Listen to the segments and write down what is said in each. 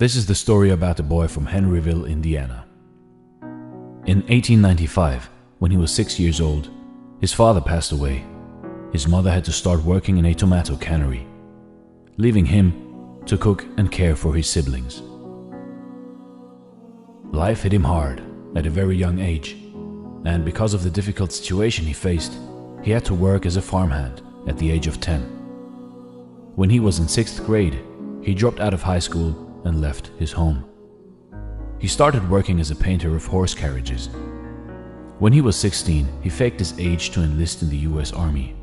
This is the story about a boy from Henryville, Indiana. In 1895, when he was 6 years old, his father passed away. His mother had to start working in a tomato cannery, leaving him to cook and care for his siblings. Life hit him hard at a very young age, and because of the difficult situation he faced, he had to work as a farmhand at the age of 10. When he was in 6th grade, he dropped out of high school and left his home. He started working as a painter of horse carriages. When he was 16, he faked his age to enlist in the US Army.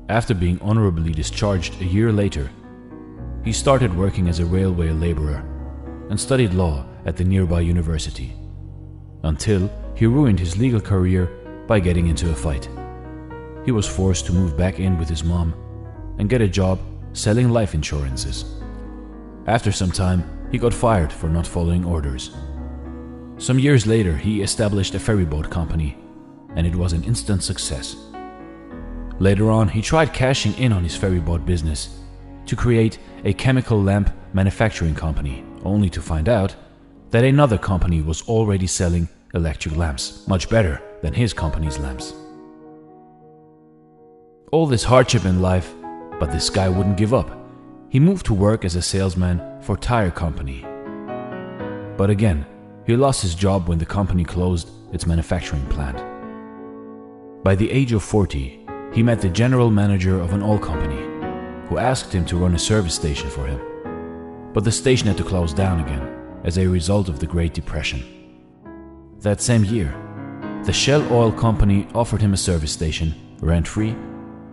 After being honorably discharged a year later, he started working as a railway laborer and studied law at the nearby university, until he ruined his legal career by getting into a fight. He was forced to move back in with his mom and get a job selling life insurances. After some time, he got fired for not following orders. Some years later, he established a ferryboat company, and it was an instant success. Later on, he tried cashing in on his ferryboat business to create a chemical lamp manufacturing company, only to find out that another company was already selling electric lamps, much better than his company's lamps. All this hardship in life, but this guy wouldn't give up. He moved to work as a salesman for a tire company. But again, he lost his job when the company closed its manufacturing plant. By the age of 40, he met the general manager of an oil company, who asked him to run a service station for him. But the station had to close down again as a result of the Great Depression. That same year, the Shell Oil Company offered him a service station, rent-free,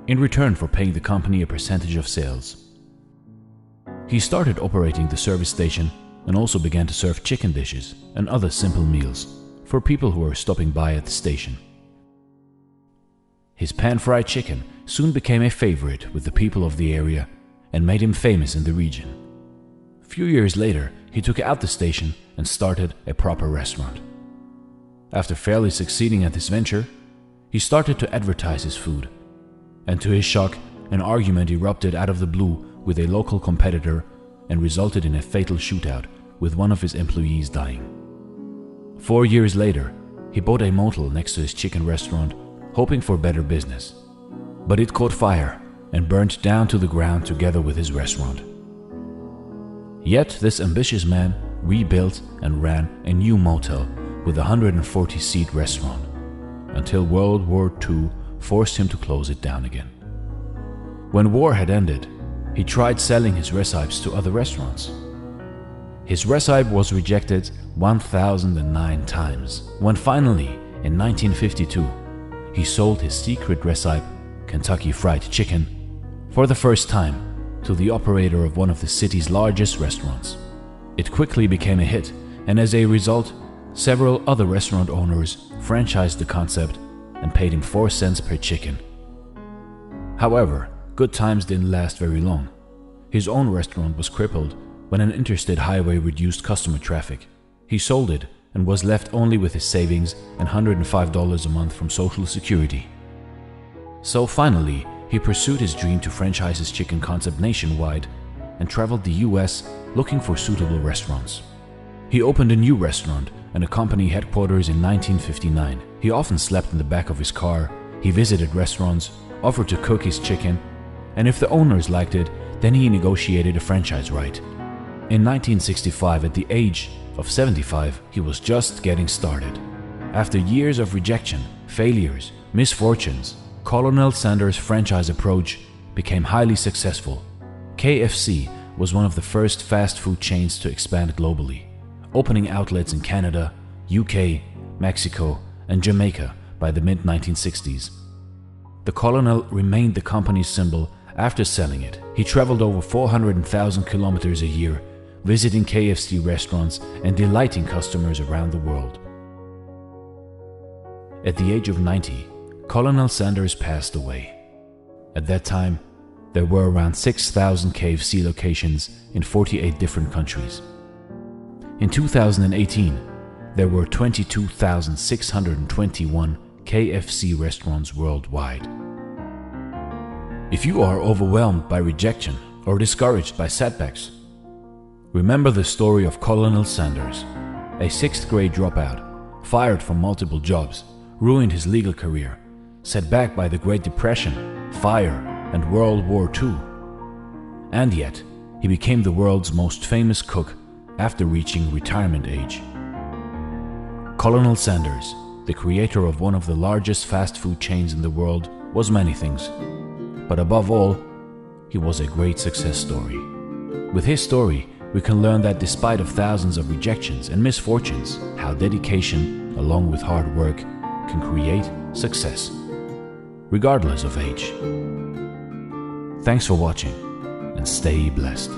in return for paying the company a percentage of sales. He started operating the service station and also began to serve chicken dishes and other simple meals for people who were stopping by at the station. His pan-fried chicken soon became a favorite with the people of the area and made him famous in the region. A few years later, he took out the station and started a proper restaurant. After fairly succeeding at this venture, he started to advertise his food, and to his shock, an argument erupted out of the blue with a local competitor and resulted in a fatal shootout with one of his employees dying. 4 years later, he bought a motel next to his chicken restaurant, hoping for better business. But it caught fire and burned down to the ground together with his restaurant. Yet this ambitious man rebuilt and ran a new motel with a 140-seat restaurant, until World War II forced him to close it down again. When war had ended, he tried selling his recipes to other restaurants. His recipe was rejected 1,009 times, when finally, in 1952, he sold his secret recipe, Kentucky Fried Chicken, for the first time to the operator of one of the city's largest restaurants. It quickly became a hit, and as a result, several other restaurant owners franchised the concept and paid him 4 cents per chicken. However, good times didn't last very long. His own restaurant was crippled when an interstate highway reduced customer traffic. He sold it and was left only with his savings and $105 a month from Social Security. So finally, he pursued his dream to franchise his chicken concept nationwide and traveled the US looking for suitable restaurants. He opened a new restaurant and a company headquarters in 1959. He often slept in the back of his car. He visited restaurants, offered to cook his chicken, and if the owners liked it, then he negotiated a franchise right. In 1965, at the age of 75, he was just getting started. After years of rejection, failures, misfortunes, Colonel Sanders' franchise approach became highly successful. KFC was one of the first fast food chains to expand globally, opening outlets in Canada, UK, Mexico, and Jamaica by the mid-1960s. The Colonel remained the company's symbol after selling it. He traveled over 400,000 kilometers a year, visiting KFC restaurants and delighting customers around the world. At the age of 90, Colonel Sanders passed away. At that time, there were around 6,000 KFC locations in 48 different countries. In 2018, there were 22,621 KFC restaurants worldwide. If you are overwhelmed by rejection or discouraged by setbacks, Remember the story of Colonel Sanders, a 6th grade dropout, fired from multiple jobs, ruined his legal career, set back by the Great Depression, fire, and World War II. And yet, he became the world's most famous cook after reaching retirement age. Colonel Sanders, the creator of one of the largest fast food chains in the world, was many things. But above all, he was a great success story. With his story, we can learn that despite of thousands of rejections and misfortunes, how dedication, along with hard work, can create success, regardless of age. Thanks for watching, and stay blessed.